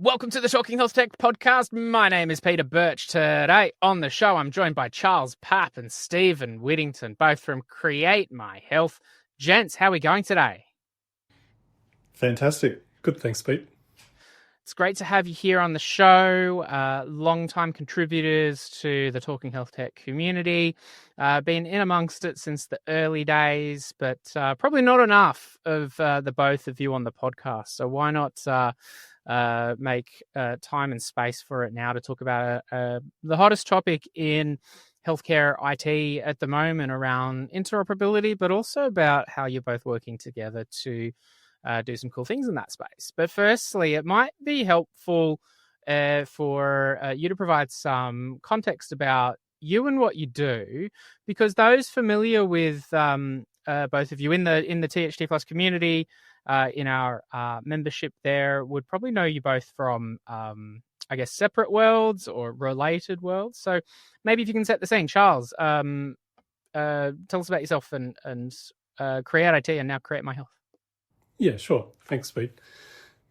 Welcome to the Talking HealthTech podcast. My name is Peter Birch. Today on the show, I'm joined by Charles Papp and Steven Whittington, both from KRE8 My Health. Gents, how are we going today? Fantastic. Good, thanks, Pete. It's great to have you here on the show. Long-time contributors to the Talking HealthTech community. Been in amongst it since the early days, but probably not enough of the both of you on the podcast. So why not make time and space for it now to talk about the hottest topic in healthcare IT at the moment around interoperability, but also about how you're both working together to do some cool things in that space. But firstly, it might be helpful for you to provide some context about you and what you do, because those familiar with both of you in the THT Plus community, in our membership there, would probably know you both from, I guess, separate worlds or related worlds. So maybe if you can set the scene, Charles, tell us about yourself and KRE8 IT and now KRE8 My Health. Yeah, sure. Thanks, Pete.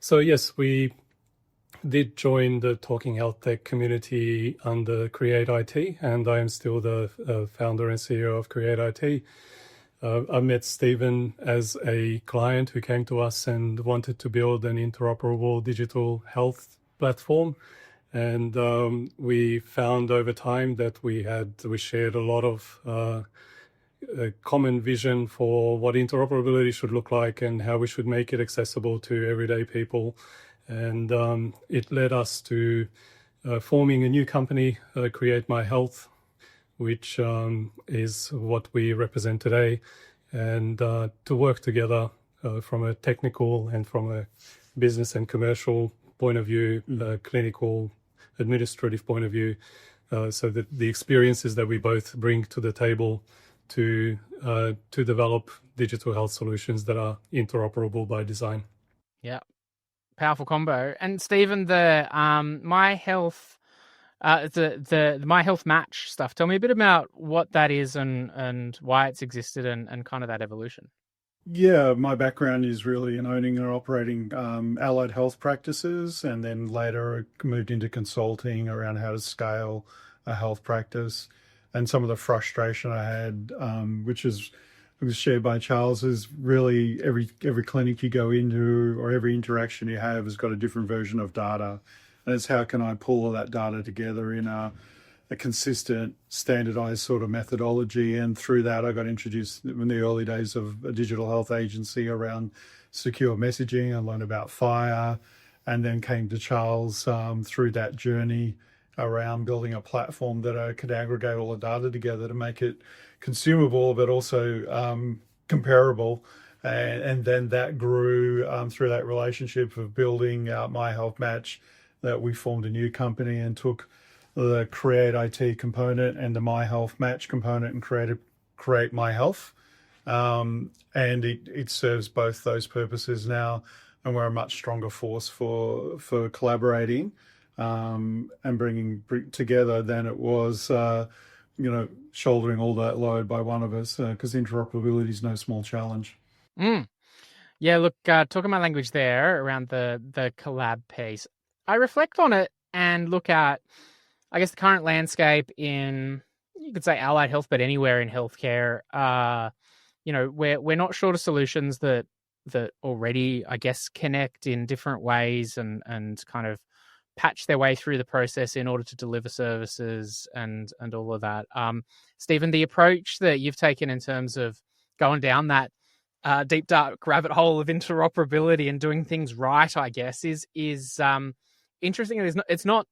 So yes, we did join the Talking HealthTech community under KRE8 IT, and I am still the founder and CEO of KRE8 IT. I met Steven as a client who came to us and wanted to build an interoperable digital health platform. And we found over time that we shared a lot of a common vision for what interoperability should look like and how we should make it accessible to everyday people. And it led us to forming a new company, KRE8 My Health, which is what we represent today, and to work together from a technical and from a business and commercial point of view, clinical, administrative point of view, so that the experiences that we both bring to the table to develop digital health solutions that are interoperable by design. Yeah, powerful combo. And Steven, the My Health, the My Health Match stuff. Tell me a bit about what that is and why it's existed and kind of that evolution. Yeah, my background is really in owning and operating allied health practices, and then later moved into consulting around how to scale a health practice. And some of the frustration I had, which was shared by Charles, is really every clinic you go into or every interaction you have has got a different version of data. And it's how can I pull all that data together in a consistent, standardized sort of methodology. And through that, I got introduced in the early days of a digital health agency around secure messaging. I learned about FHIR, and then came to Charles through that journey around building a platform that I could aggregate all the data together to make it consumable, but also comparable. And then that grew through that relationship of building out My Health Match, that we formed a new company and took the KRE8 IT component and the My Health Match component and created KRE8 My Health. And it serves both those purposes now, and we're a much stronger force for collaborating and bringing together than it was, shouldering all that load by one of us, because interoperability is no small challenge. Yeah, look, talking my language there around the collab piece, I reflect on it and look at, I guess, the current landscape in, you could say, allied health, but anywhere in healthcare. We're not short of solutions that already, I guess, connect in different ways and kind of patch their way through the process in order to deliver services and all of that. Steven, the approach that you've taken in terms of going down that deep dark rabbit hole of interoperability and doing things right, I guess, is interesting. It's not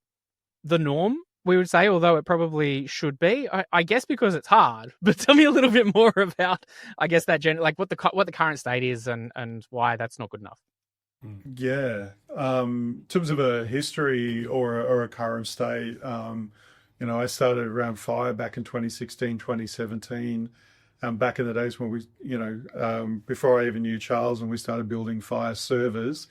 the norm, we would say, although it probably should be. I guess because it's hard. But tell me a little bit more about, I guess, that what the current state is and why that's not good enough. Yeah. In terms of a history or a current state, I started around FHIR back in 2016, 2017. Back in the days when before I even knew Charles, and we started building FHIR servers,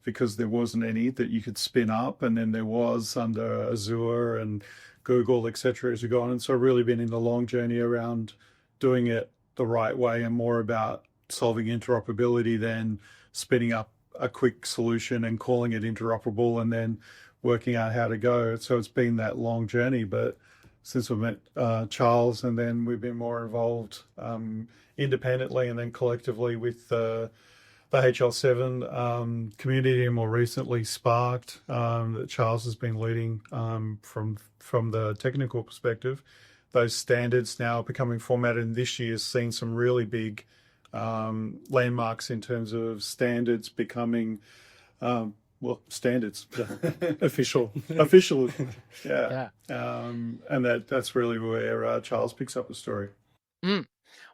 because there wasn't any that you could spin up, and then there was under Azure and Google, etc., as we go on. And so really been in the long journey around doing it the right way and more about solving interoperability than spinning up a quick solution and calling it interoperable and then working out how to go. So it's been that long journey, but since we met Charles, and then we've been more involved independently and then collectively with the HL7 community, and more recently Sparked, that Charles has been leading from the technical perspective. Those standards now are becoming formatted, and this year has seen some really big landmarks in terms of standards becoming standards. Official. Yeah. And that's really where Charles picks up the story.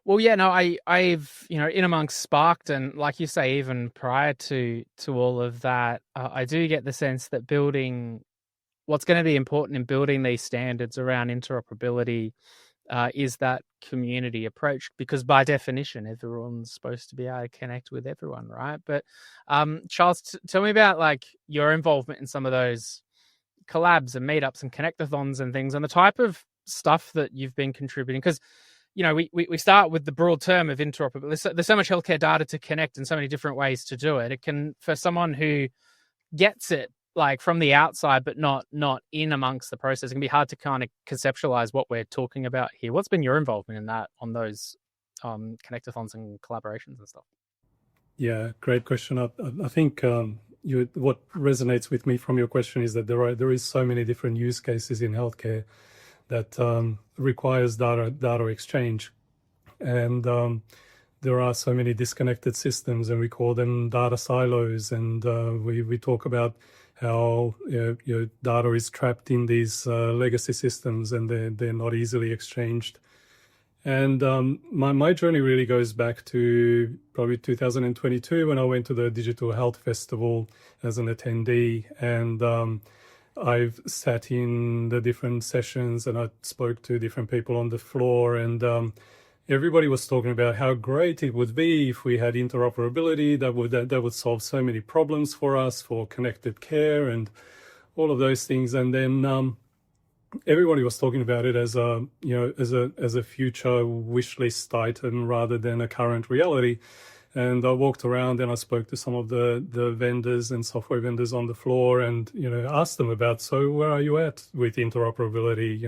Well, yeah, no, I've in amongst Sparked, and like you say, even prior to all of that, I do get the sense that building what's going to be important in building these standards around interoperability is that community approach, because by definition, everyone's supposed to be able to connect with everyone, right? But Charles, tell me about like your involvement in some of those collabs and meetups and connectathons and things, and the type of stuff that you've been contributing, because we start with the broad term of interoperability. There's so much healthcare data to connect and so many different ways to do it. It can, for someone who gets it like from the outside but not in amongst the process, it can be hard to kind of conceptualize what we're talking about here. What's been your involvement in that on those connectathons and collaborations and stuff? Yeah, great question. I think what resonates with me from your question is that there is so many different use cases in healthcare that requires data exchange, and there are so many disconnected systems, and we call them data silos, and we talk about how data is trapped in these legacy systems, and they're not easily exchanged. And my journey really goes back to probably 2022 when I went to the Digital Health Festival as an attendee, and I've sat in the different sessions and I spoke to different people on the floor, and everybody was talking about how great it would be if we had interoperability that would solve so many problems for us, for connected care and all of those things. And then everybody was talking about it as a future wish list item rather than a current reality. And I walked around and I spoke to some of the vendors and software vendors on the floor, and asked them about, so where are you at with interoperability?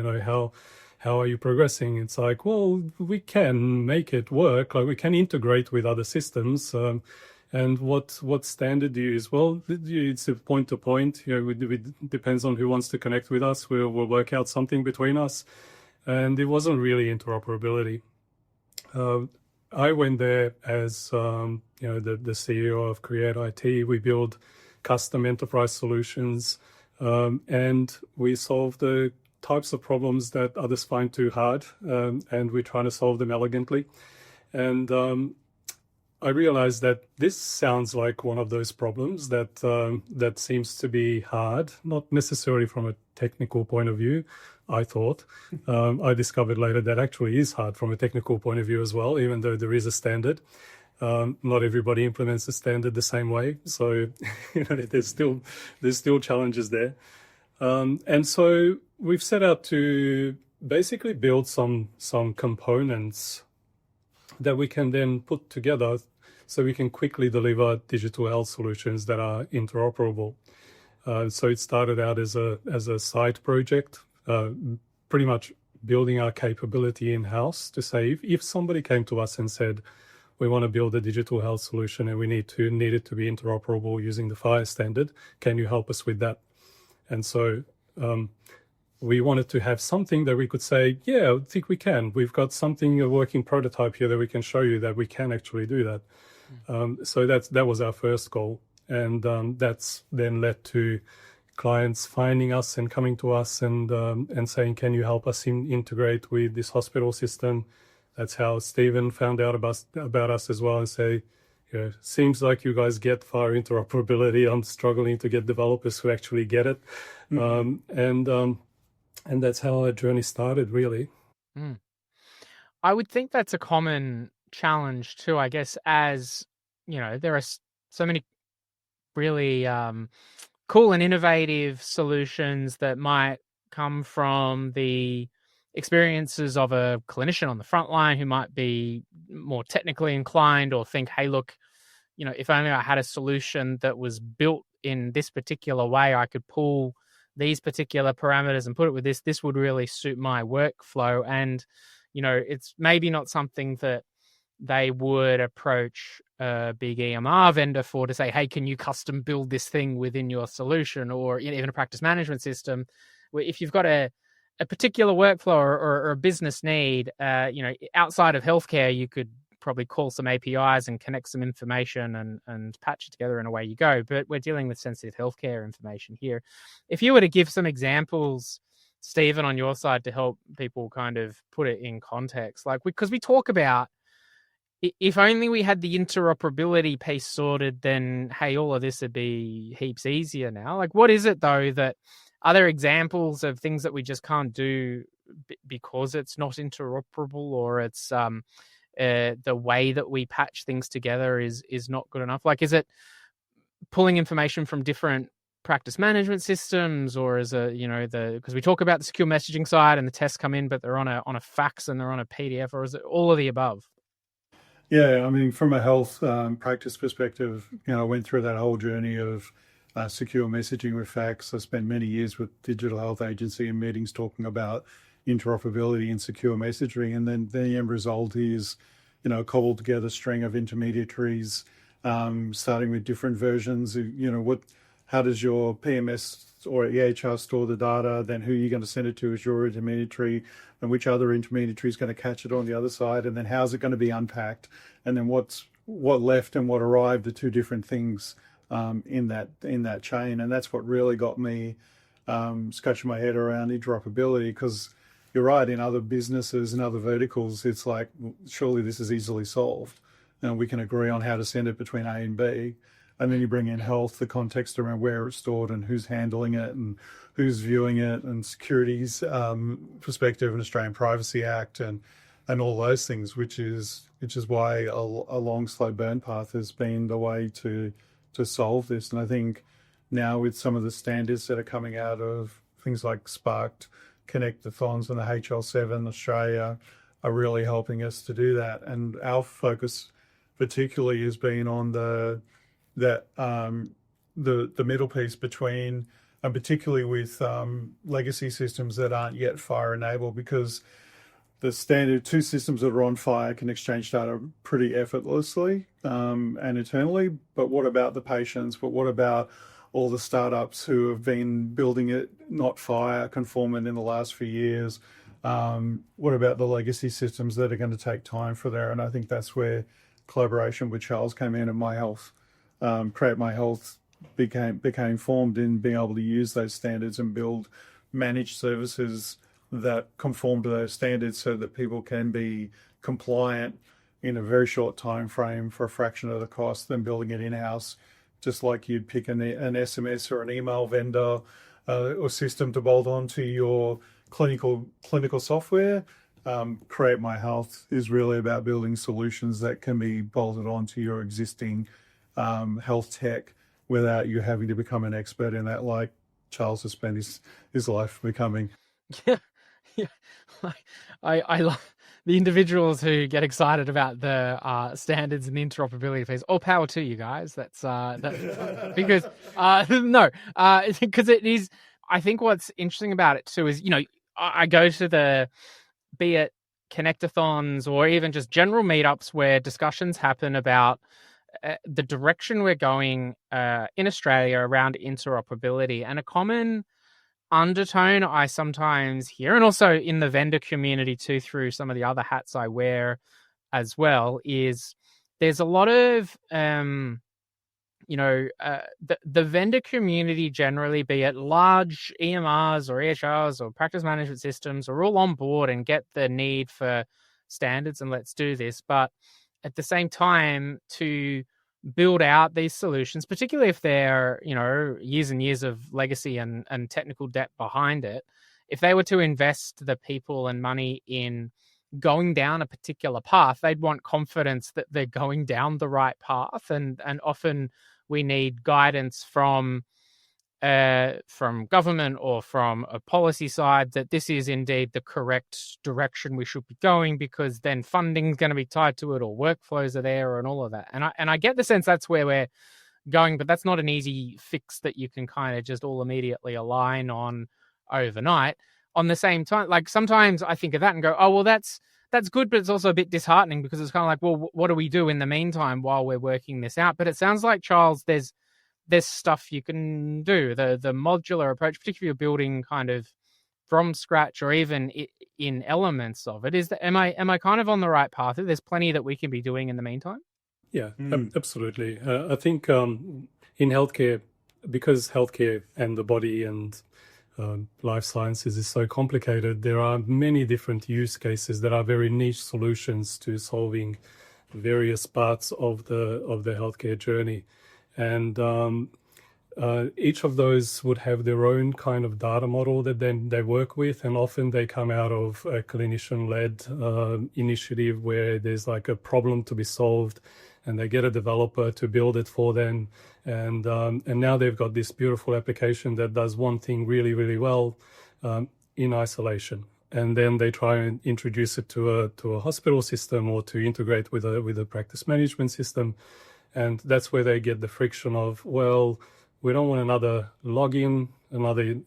How are you progressing? It's like, well, we can make it work. Like, we can integrate with other systems. And what standard do you use? Well, it's a point to point. It depends on who wants to connect with us. We'll work out something between us. And it wasn't really interoperability. I went there as the CEO of KRE8 IT. We build custom enterprise solutions, and we solve the types of problems that others find too hard, and we're trying to solve them elegantly. And I realized that this sounds like one of those problems that seems to be hard, not necessarily from a technical point of view, I thought. I discovered later that actually is hard from a technical point of view as well, even though there is a standard. Not everybody implements the standard the same way. So there's still challenges there. And so we've set out to basically build some components that we can then put together so we can quickly deliver digital health solutions that are interoperable. So it started out as a side project, pretty much building our capability in-house to say, if somebody came to us and said, we want to build a digital health solution and we need it to be interoperable using the FHIR standard, can you help us with that? And so we wanted to have something that we could say, yeah, I think we can. We've got something, a working prototype here that we can show you that we can actually do that. So that was our first goal. And that's then led to clients finding us and coming to us and saying, can you help us integrate with this hospital system? That's how Steven found out about us as well, and say, seems like you guys get FHIR interoperability. I'm struggling to get developers who actually get it. And that's how our journey started, really. I would think that's a common challenge too, I guess, as there are so many really cool and innovative solutions that might come from the experiences of a clinician on the front line who might be more technically inclined, or think, hey, look, if only I had a solution that was built in this particular way, I could pull these particular parameters and put it with this would really suit my workflow. And, it's maybe not something that they would approach a big EMR vendor for, to say, hey, can you custom build this thing within your solution, or even a practice management system. Where if you've got a particular workflow or a business need, outside of healthcare, you could probably call some APIs and connect some information and patch it together, and away you go. But we're dealing with sensitive healthcare information here. If you were to give some examples, Steven, on your side, to help people kind of put it in context, because we talk about, if only we had the interoperability piece sorted, then, hey, all of this would be heaps easier now. What is it, though, that are there examples of things that we just can't do because it's not interoperable, or it's the way that we patch things together is not good enough? Is it pulling information from different practice management systems, or is it, because we talk about the secure messaging side and the tests come in, but they're on a fax and they're on a PDF, or is it all of the above? Yeah, I mean, from a health practice perspective, I went through that whole journey of secure messaging with fax. I spent many years with Digital Health Agency in meetings talking about interoperability and secure messaging. And then the end result is, cobbled together string of intermediaries, starting with different versions of, how does your PMS or EHR store the data, then who are you going to send it to as your intermediary, and which other intermediary is going to catch it on the other side, and then how's it going to be unpacked, and then what left and what arrived are two different things in that chain. And that's what really got me scratching my head around interoperability, because you're right, in other businesses and other verticals, it's like, surely this is easily solved, and we can agree on how to send it between A and B. And then you bring in health, the context around where it's stored and who's handling it and who's viewing it, and security's perspective and Australian Privacy Act and all those things, which is why a long, slow burn path has been the way to solve this. And I think now with some of the standards that are coming out of things like Sparked, Connectathons and the HL7 Australia are really helping us to do that. And our focus particularly has been on the middle piece between, and particularly with legacy systems that aren't yet FHIR enabled, because the standard two systems that are on FHIR can exchange data pretty effortlessly and internally. But what about the patients? But what about all the startups who have been building it not FHIR conformant in the last few years? What about the legacy systems that are going to take time for there? And I think that's where collaboration with Charles came in, and My Health, KRE8 My Health became formed in being able to use those standards and build managed services that conform to those standards, so that people can be compliant in a very short time frame for a fraction of the cost than building it in-house, just like you'd pick an SMS or an email vendor or system to bolt onto your clinical software. KRE8 My Health is really about building solutions that can be bolted onto your existing health tech without you having to become an expert in that, like Charles has spent his life becoming. Yeah. I love the individuals who get excited about the standards and the interoperability phase. All power to you guys. That's because because it is. I think what's interesting about it too is, I go to be it connectathons or even just general meetups where discussions happen about the direction we're going in Australia around interoperability. And a common undertone I sometimes hear, and also in the vendor community too, through some of the other hats I wear as well, is there's a lot of the vendor community generally, be it large EMRs or EHRs or practice management systems, are all on board and get the need for standards and let's do this. But at the same time, to build out these solutions, particularly if they're, years and years of legacy and technical debt behind it, if they were to invest the people and money in going down a particular path, they'd want confidence that they're going down the right path. And often we need guidance from from government or from a policy side that this is indeed the correct direction we should be going, because then funding's going to be tied to it, or workflows are there, and all of that. And I get the sense that's where we're going, but that's not an easy fix that you can kind of just all immediately align on overnight. On the same time, like sometimes I think of that and go, oh, well, that's good, but it's also a bit disheartening, because it's kind of like, well, what do we do in the meantime while we're working this out? But it sounds like, Charles, there's stuff you can do. The modular approach, particularly if you're building kind of from scratch or even in elements of it, am I kind of on the right path? There's plenty that we can be doing in the meantime. Yeah, absolutely. I think in healthcare, because healthcare and the body and life sciences is so complicated, there are many different use cases that are very niche solutions to solving various parts of the healthcare journey. And each of those would have their own kind of data model that then they work with, and often they come out of a clinician-led initiative where there's like a problem to be solved, and they get a developer to build it for them, and now they've got this beautiful application that does one thing really, really well in isolation. And then they try and introduce it to a hospital system, or to integrate with a practice management system. And that's where they get the friction of, well, we don't want another login, another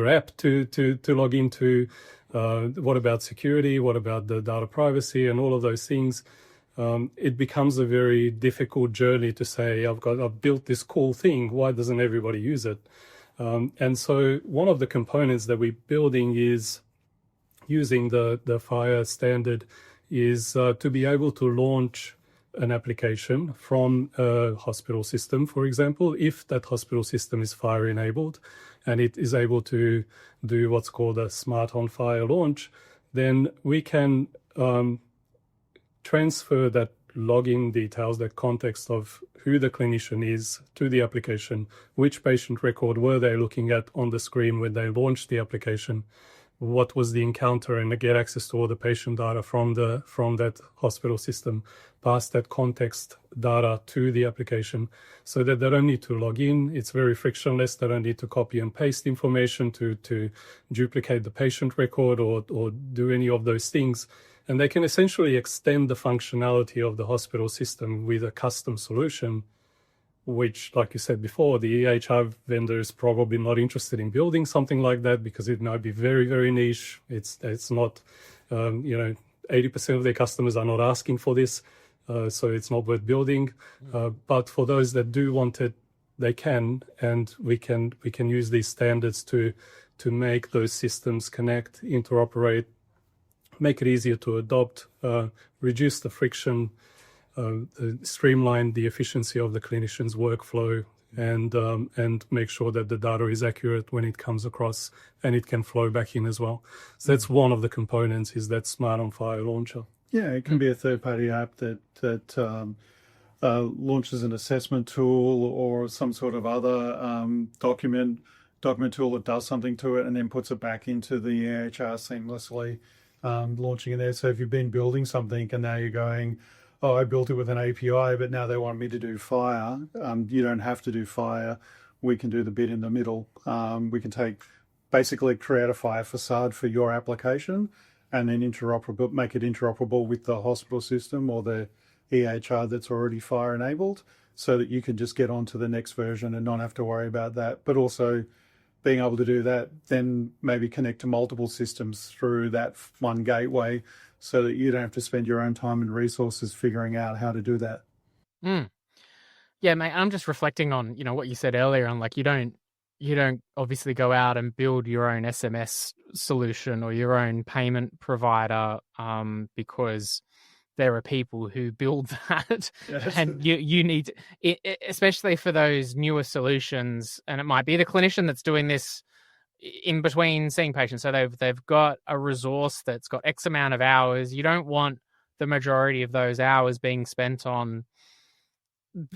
app to log into. What about security? What about the data privacy and all of those things? It becomes a very difficult journey to say, I've built this cool thing. Why doesn't everybody use it? And so one of the components that we're building is using the FHIR standard is to be able to launch an application from a hospital system, for example, if that hospital system is FHIR enabled and it is able to do what's called a smart on FHIR launch, then we can transfer that login details, that context of who the clinician is, to the application, which patient record were they looking at on the screen when they launched the application, what was the encounter, and get access to all the patient data from that hospital system, pass that context data to the application, so that they don't need to log in. It's very frictionless. They don't need to copy and paste information to duplicate the patient record or do any of those things. And they can essentially extend the functionality of the hospital system with a custom solution, which, like you said before, the EHR vendor is probably not interested in building something like that, because it might be very, very niche. It's not, 80% of their customers are not asking for this, so it's not worth building. But for those that do want it, they can, and we can use these standards to make those systems connect, interoperate, make it easier to adopt, reduce the friction, streamline the efficiency of the clinician's workflow, and make sure that the data is accurate when it comes across and it can flow back in as well. So that's one of the components, is that smart on FHIR launcher. Yeah, it can be a third-party app that launches an assessment tool or some sort of other document tool that does something to it and then puts it back into the EHR seamlessly, launching in there. So if you've been building something and now you're going, oh, I built it with an API, but now they want me to do FHIR. You don't have to do FHIR. We can do the bit in the middle. We can basically create a FHIR facade for your application and then make it interoperable with the hospital system or the EHR that's already FHIR enabled, so that you can just get on to the next version and not have to worry about that. But also being able to do that, then maybe connect to multiple systems through that one gateway, so that you don't have to spend your own time and resources figuring out how to do that. Yeah, mate, I'm just reflecting on, what you said earlier on, like, you don't obviously go out and build your own SMS solution or your own payment provider, because there are people who build that. Yes. And you need, especially for those newer solutions, and it might be the clinician that's doing this in between seeing patients. So they've got a resource that's got X amount of hours. You don't want the majority of those hours being spent on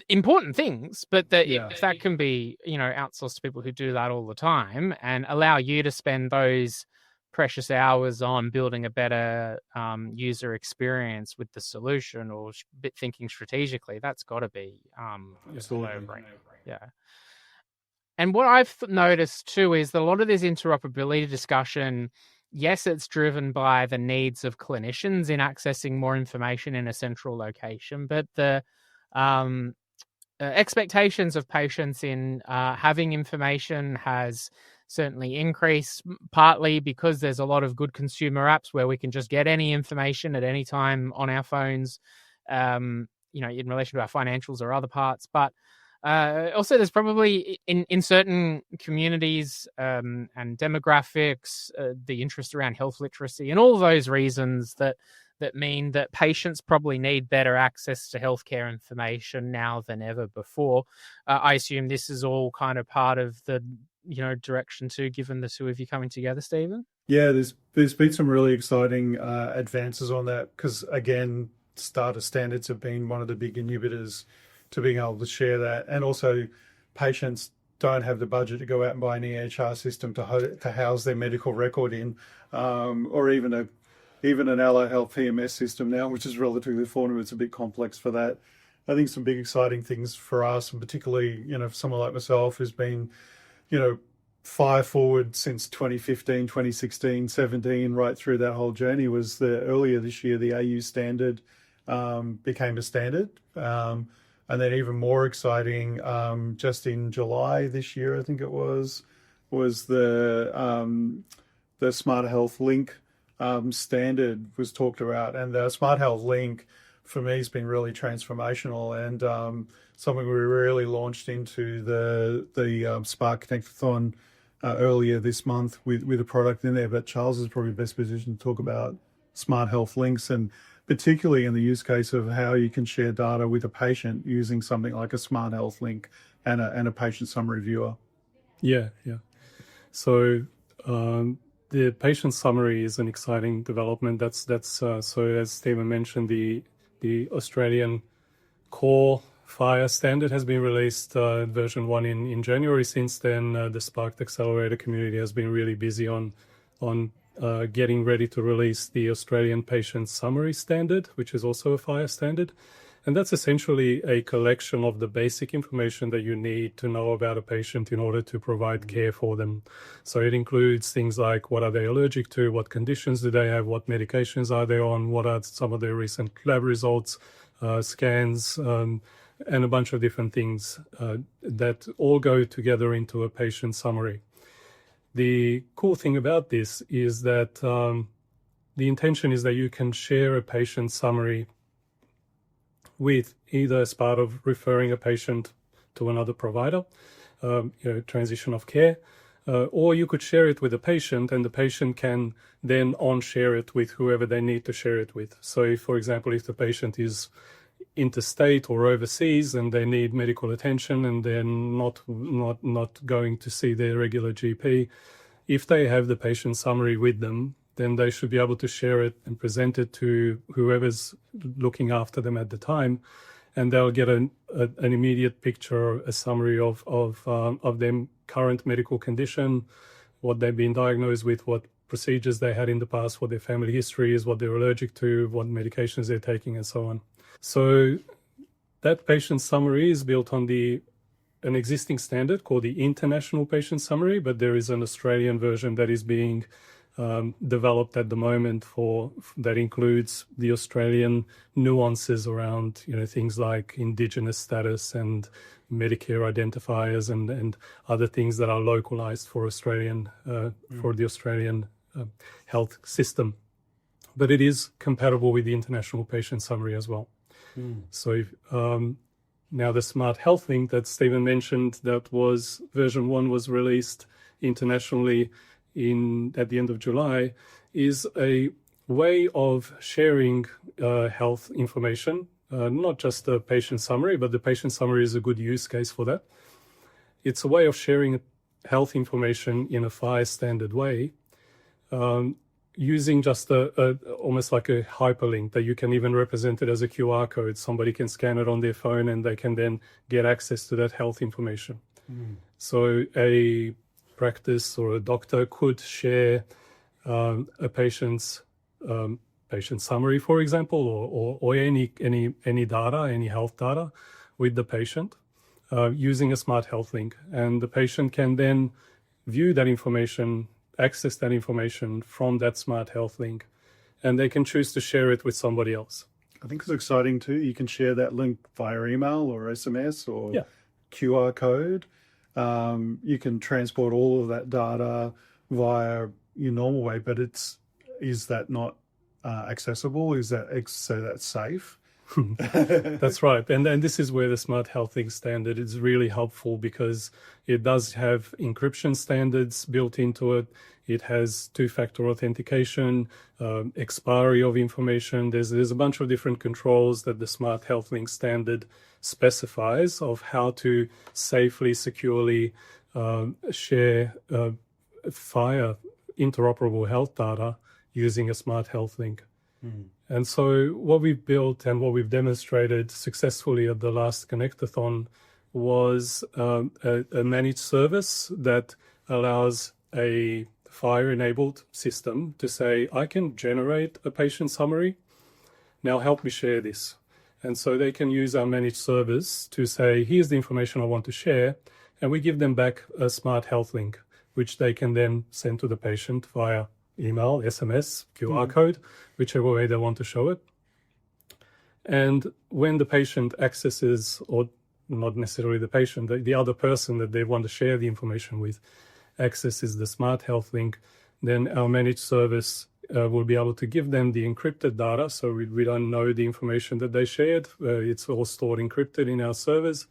important things, but if that can be, outsourced to people who do that all the time, and allow you to spend those precious hours on building a better user experience with the solution, or thinking strategically, that's got to be absolutely. Yeah. And what I've noticed too is that a lot of this interoperability discussion, yes, it's driven by the needs of clinicians in accessing more information in a central location, but the expectations of patients in having information has certainly increased, partly because there's a lot of good consumer apps where we can just get any information at any time on our phones, in relation to our financials or other parts. But also there's probably in certain communities and demographics, the interest around health literacy and all those reasons that mean that patients probably need better access to healthcare information now than ever before. I assume this is all kind of part of the direction too, given the two of you coming together, Steven. Yeah, there's been some really exciting advances on that, because again, starter standards have been one of the big inhibitors to being able to share that, and also patients don't have the budget to go out and buy an EHR system to house their medical record in, or even an allied health PMS system now, which is relatively affordable. It's a bit complex for that. I think some big exciting things for us, and particularly, for someone like myself who's been, FHIR forward since 2015, 2016, 17, right through that whole journey, was earlier this year, the AU standard became a standard. And then even more exciting, just in July this year, I think it was the Smart Health Link standard was talked about. And the Smart Health Link, for me, has been really transformational, and something we really launched into the Spark Connectathon earlier this month with a product in there. But Charles is probably best positioned to talk about Smart Health Links, and particularly in the use case of how you can share data with a patient using something like a Smart Health Link and a patient summary viewer. Yeah. So the patient summary is an exciting development. That's so as Steven mentioned, the Australian core FHIR standard has been released, version 1 in January. Since then, the Spark Accelerator community has been really busy on getting ready to release the Australian patient summary standard, which is also a FHIR standard. And that's essentially a collection of the basic information that you need to know about a patient in order to provide care for them. So it includes things like what are they allergic to, what conditions do they have, what medications are they on, what are some of their recent lab results, scans, and a bunch of different things that all go together into a patient summary. The cool thing about this is that the intention is that you can share a patient summary with either as part of referring a patient to another provider, transition of care, or you could share it with the patient, and the patient can then on-share it with whoever they need to share it with. So if, for example, if the patient is interstate or overseas and they need medical attention and they're not going to see their regular GP, if they have the patient summary with them, then they should be able to share it and present it to whoever's looking after them at the time, and they'll get an immediate picture, a summary of their current medical condition, what they've been diagnosed with, what procedures they had in the past, what their family history is, what they're allergic to, what medications they're taking, and so on. So that patient summary is built on an existing standard called the International Patient Summary, but there is an Australian version that is being developed at the moment that includes the Australian nuances around things like Indigenous status and Medicare identifiers and other things that are localized for for the Australian health system. But it is compatible with the International Patient Summary as well. So now the Smart Health Link that Steven mentioned, that was version 1 was released internationally at the end of July, is a way of sharing health information, not just the patient summary, but the patient summary is a good use case for that. It's a way of sharing health information in a FHIR standard way, using just almost like a hyperlink that you can even represent it as a QR code. Somebody can scan it on their phone and they can then get access to that health information. So a practice or a doctor could share a patient's patient summary, for example, or any data, any health data with the patient. using a smart health link. And the patient can then view that information, access that information from that smart health link, and they can choose to share it with somebody else. I think it's exciting too. You can share that link via email or SMS or Yeah. QR code. You can transport all of that data via your normal way, but is that not accessible? Is that so that's safe? That's right. And this is where the Smart Health Link standard is really helpful, because it does have encryption standards built into it. It has two-factor authentication, expiry of information. There's a bunch of different controls that the Smart Health Link standard specifies of how to safely, securely share FHIR interoperable health data using a Smart Health Link. And so what we've built and what we've demonstrated successfully at the last Connectathon was a managed service that allows a FHIR-enabled system to say, I can generate a patient summary. Now help me share this. And so they can use our managed service to say, here's the information I want to share. And we give them back a Smart Health Link, which they can then send to the patient via email, SMS, QR code, whichever way they want to show it. And when the patient accesses, or not necessarily the patient, the other person that they want to share the information with accesses the Smart Health Link, then our managed service will be able to give them the encrypted data. So we don't know the information that they shared. It's all stored encrypted in our servers.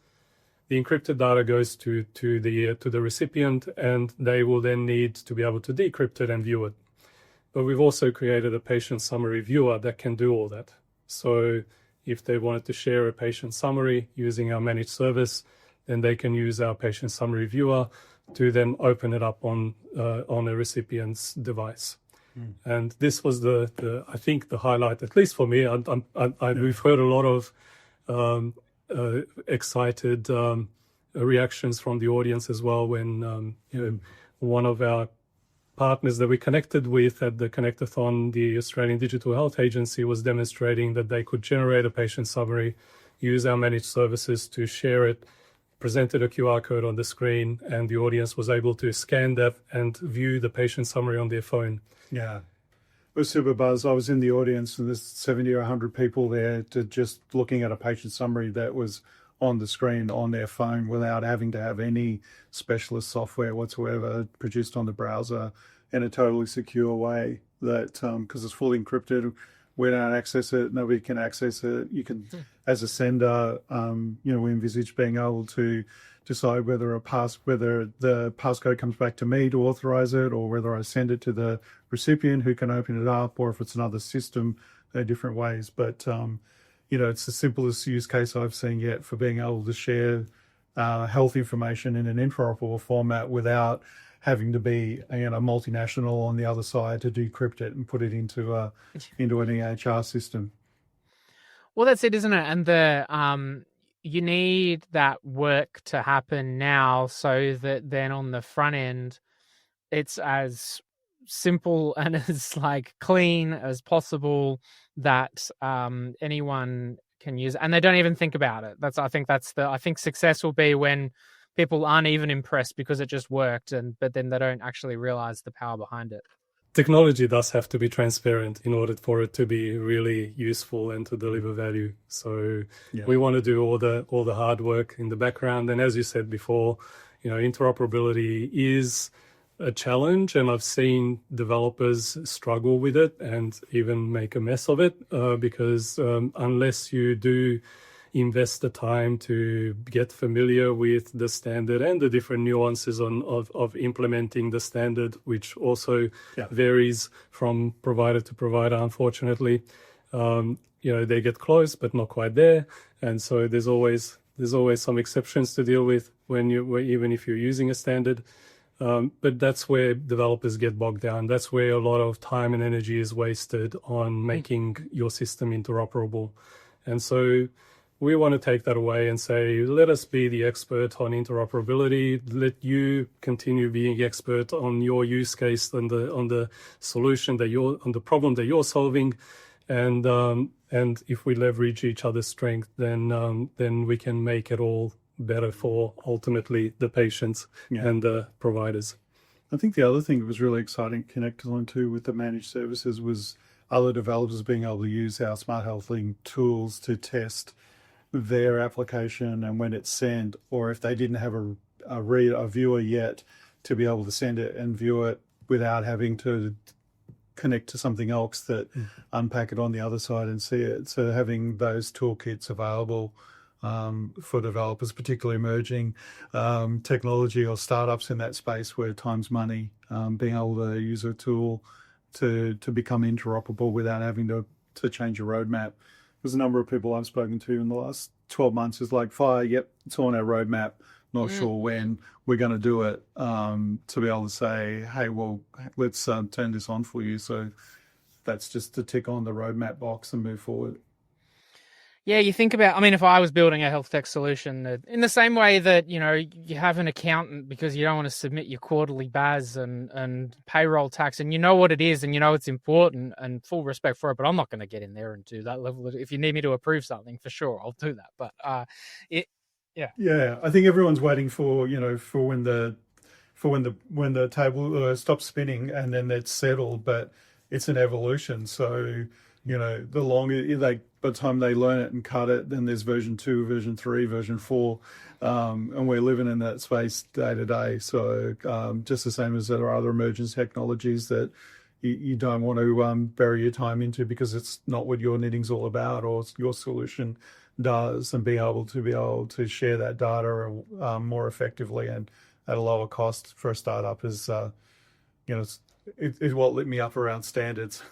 The encrypted data goes to the recipient, and they will then need to be able to decrypt it and view it. But we've also created a patient summary viewer that can do all that. So if they wanted to share a patient summary using our managed service, then they can use our patient summary viewer to then open it up on a recipient's device. And this was I think the highlight, at least for me. We've heard a lot of excited reactions from the audience as well when one of our partners that we connected with at the Connectathon, the Australian Digital Health Agency, was demonstrating that they could generate a patient summary, use our managed services to share it, presented a QR code on the screen, and the audience was able to scan that and view the patient summary on their phone. Yeah. It was super buzz. I was in the audience, and there's 70 or 100 people there to just looking at a patient summary that was on the screen on their phone without having to have any specialist software whatsoever, produced on the browser in a totally secure way, that because it's fully encrypted, we don't access it, nobody can access it. You can, as a sender, we envisage being able to decide whether the passcode comes back to me to authorize it, or whether I send it to the recipient who can open it up, or if it's another system. There are different ways, but it's the simplest use case I've seen yet for being able to share health information in an interoperable format without having to be multinational on the other side to decrypt it and put it into an EHR system. Well, that's it, isn't it? And you need that work to happen now, so that then on the front end, it's as simple and as clean as possible that anyone can use it, and they don't even think about it. I think success will be when people aren't even impressed because it just worked, but then they don't actually realize the power behind it. Technology does have to be transparent in order for it to be really useful and to deliver value. So we want to do all the hard work in the background. And as you said before, interoperability is a challenge, and I've seen developers struggle with it and even make a mess of it because unless you do invest the time to get familiar with the standard and the different nuances of implementing the standard, which also varies from provider to provider, unfortunately. They get close, but not quite there. And so there's always some exceptions to deal with even if you're using a standard. But that's where developers get bogged down. That's where a lot of time and energy is wasted on making your system interoperable. And so we want to take that away and say, let us be the expert on interoperability. Let you continue being expert on your use case and on the solution on the problem that you're solving. And if we leverage each other's strength, then we can make it all better for ultimately the patients and the providers. I think the other thing that was really exciting to connect on to with the managed services was other developers being able to use our Smart Health Link tools to test their application, and when it's sent, or if they didn't have a viewer yet, to be able to send it and view it without having to connect to something else that unpack it on the other side and see it. So having those toolkits available for developers, particularly emerging technology or startups in that space where time's money, being able to use a tool to become interoperable without having to change your roadmap. There's a number of people I've spoken to in the last 12 months is like, FHIR, yep, it's on our roadmap, not sure when we're going to do it, to be able to say, hey, well, let's turn this on for you. So that's just to tick on the roadmap box and move forward. Yeah, you think about, I mean, if I was building a health tech solution, in the same way that, you know, you have an accountant because you don't want to submit your quarterly BAS and payroll tax, and you know what it is and you know it's important, and full respect for it, but I'm not going to get in there and do that level. If you need me to approve something, for sure, I'll do that. But yeah, I think everyone's waiting for, you know, for when the table stops spinning and then it's settled, but it's an evolution. So, you know, the longer by the time they learn it and cut it, then there's version 2, version 3, version 4, and we're living in that space day to day. So just the same as there are other emerging technologies that you don't want to bury your time into because it's not what your knitting's all about or your solution does, and being able to share that data more effectively and at a lower cost for a startup is, you know, it's what lit me up around standards.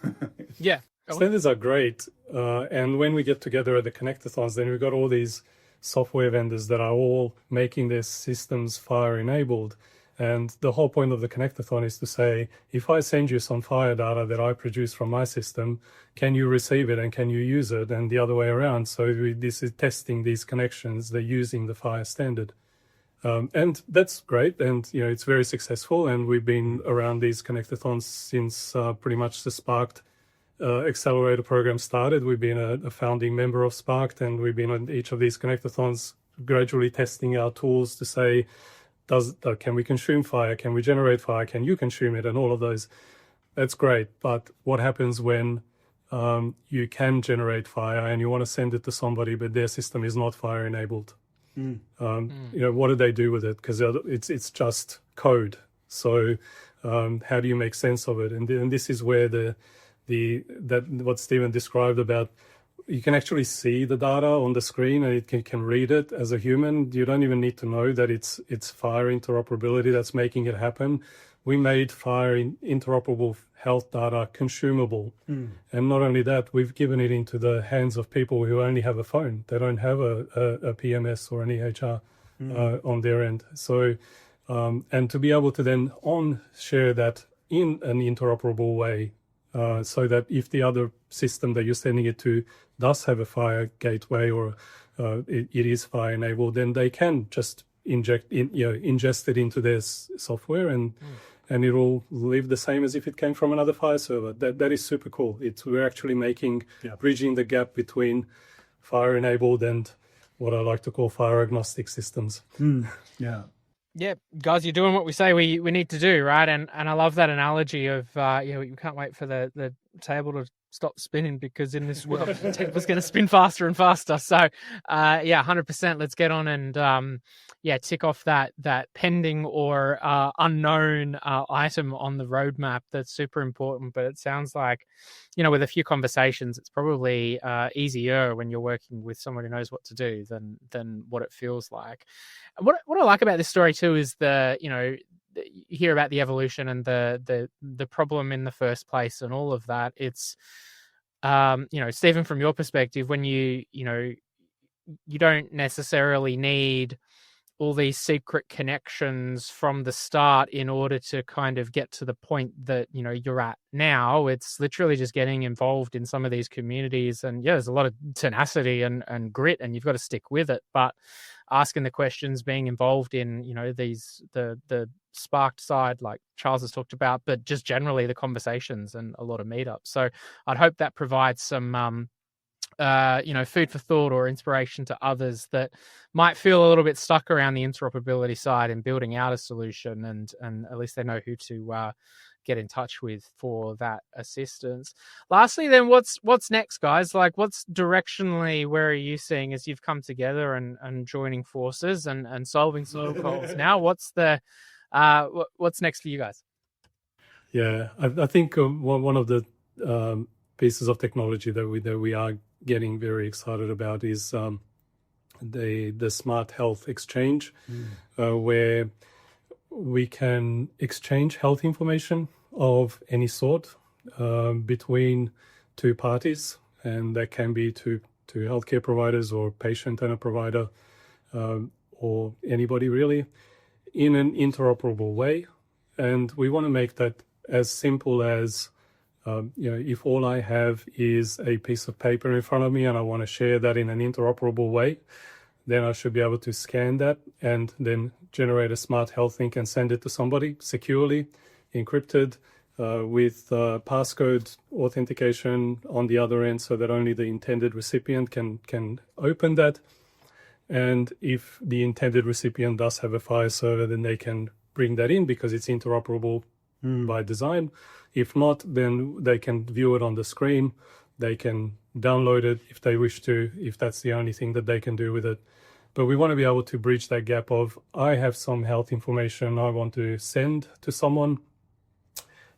Yeah. Standards are great. And when we get together at the Connectathons, then we've got all these software vendors that are all making their systems FHIR enabled. And the whole point of the Connectathon is to say, if I send you some FHIR data that I produce from my system, can you receive it and can you use it? And the other way around. So this is testing these connections. They're using the FHIR standard. And that's great. And, you know, it's very successful. And we've been around these Connectathons since pretty much the Sparked accelerator program started. We've been a founding member of Sparked, and we've been on each of these Connectathons gradually testing our tools to say, can we consume FHIR? Can we generate FHIR? Can you consume it? And all of those. That's great. But what happens when you can generate FHIR and you want to send it to somebody, but their system is not FHIR enabled? You know, what do they do with it? Because it's just code. So how do you make sense of it? And this is where what Steven described about, you can actually see the data on the screen and it can read it as a human. You don't even need to know that it's FHIR interoperability that's making it happen. We made FHIR interoperable health data consumable. And not only that, we've given it into the hands of people who only have a phone. They don't have a PMS or an EHR on their end. So, and to be able to then share that in an interoperable way, so that if the other system that you're sending it to does have a FHIR gateway or it is FHIR enabled, then they can just ingest it into their software and it'll live the same as if it came from another FHIR server. That is super cool. We're actually bridging the gap between FHIR enabled and what I like to call FHIR agnostic systems. Yeah, guys, you're doing what we say we need to do, right? And I love that analogy of you can't wait for the table to stop spinning, because in this world the table's going to spin faster and faster. So 100%, let's get on and tick off that pending or unknown item on the roadmap. That's super important. But it sounds like, you know, with a few conversations, it's probably easier when you're working with someone who knows what to do than what it feels like. What I like about this story too is you hear about the evolution and the problem in the first place and all of that. It's Stephen, from your perspective, when you don't necessarily need all these secret connections from the start in order to kind of get to the point that you're at now. It's literally just getting involved in some of these communities, and there's a lot of tenacity and grit, and you've got to stick with it. But asking the questions, being involved in the Sparked side, like Charles has talked about, but just generally the conversations and a lot of meetups. So I'd hope that provides some food for thought or inspiration to others that might feel a little bit stuck around the interoperability side and building out a solution, and at least they know who to get in touch with for that assistance. Lastly, then, what's next, guys? Like, what's directionally, where are you seeing as you've come together and joining forces and solving some goals now? What's next for you guys? Yeah, I think one of the pieces of technology that we are getting very excited about is the Smart Health Exchange, where we can exchange health information of any sort between two parties, and that can be to healthcare providers or patient and a provider, or anybody really, in an interoperable way. And we want to make that as simple as if all I have is a piece of paper in front of me and I want to share that in an interoperable way, then I should be able to scan that and then generate a smart health link and send it to somebody securely, encrypted, with passcode authentication on the other end, so that only the intended recipient can open that. And if the intended recipient does have a FHIR server, then they can bring that in because it's interoperable by design. If not, then they can view it on the screen. They can download it if they wish to, if that's the only thing that they can do with it. But we want to be able to bridge that gap of, I have some health information I want to send to someone,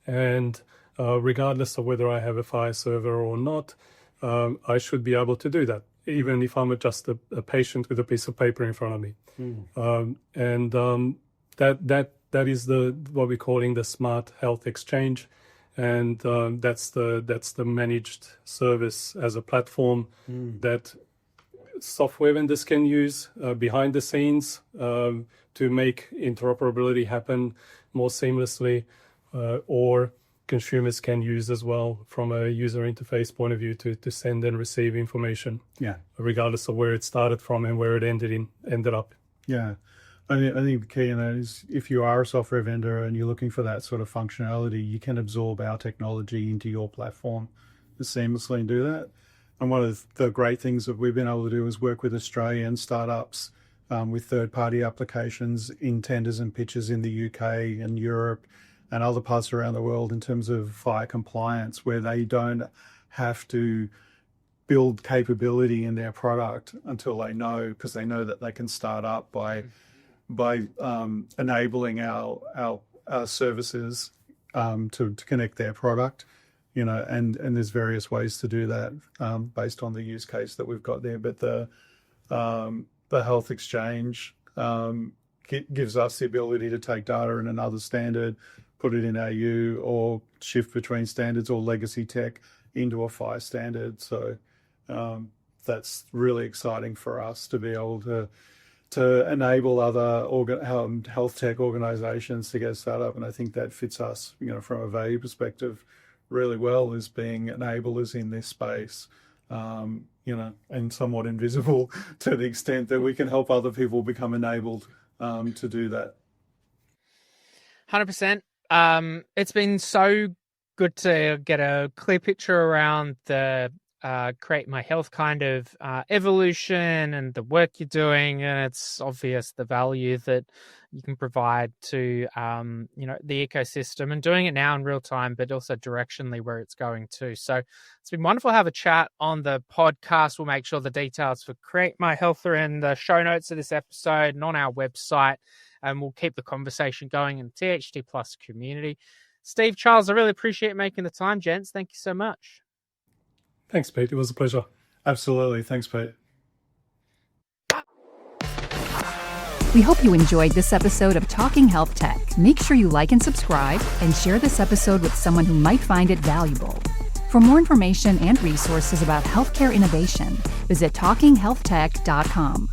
and regardless of whether I have a FHIR server or not, I should be able to do that, even if I'm just a patient with a piece of paper in front of me. That is what we're calling the Smart Health Exchange. And that's the managed service as a platform that software vendors can use behind the scenes to make interoperability happen more seamlessly, or consumers can use as well from a user interface point of view to send and receive information, regardless of where it started from and where it ended up. Yeah. I think the key in that is, if you are a software vendor and you're looking for that sort of functionality, you can absorb our technology into your platform to seamlessly and do that. And one of the great things that we've been able to do is work with Australian startups with third-party applications in tenders and pitches in the UK and Europe and other parts around the world in terms of FHIR compliance, where they don't have to build capability in their product until they know, because they know that they can start up by enabling our services to connect their product, and there's various ways to do that based on the use case that we've got there. But the health exchange gives us the ability to take data in another standard, put it in AU, or shift between standards or legacy tech into a FHIR standard. So that's really exciting for us to be able to enable other health tech organizations to get started up. And I think that fits us, from a value perspective really well, as being enablers in this space, and somewhat invisible to the extent that we can help other people become enabled to do that. 100%. It's been so good to get a clear picture around the KRE8 My Health kind of evolution and the work you're doing, and it's obvious the value that you can provide to the ecosystem, and doing it now in real time, but also directionally where it's going to. So it's been wonderful to have a chat on the podcast. We'll make sure the details for KRE8 My Health are in the show notes of this episode and on our website, and we'll keep the conversation going in the THT Plus community. Steve, Charles, I really appreciate making the time, gents. Thank you so much. Thanks, Pete. It was a pleasure. Absolutely. Thanks, Pete. We hope you enjoyed this episode of Talking HealthTech. Make sure you like and subscribe and share this episode with someone who might find it valuable. For more information and resources about healthcare innovation, visit talkinghealthtech.com.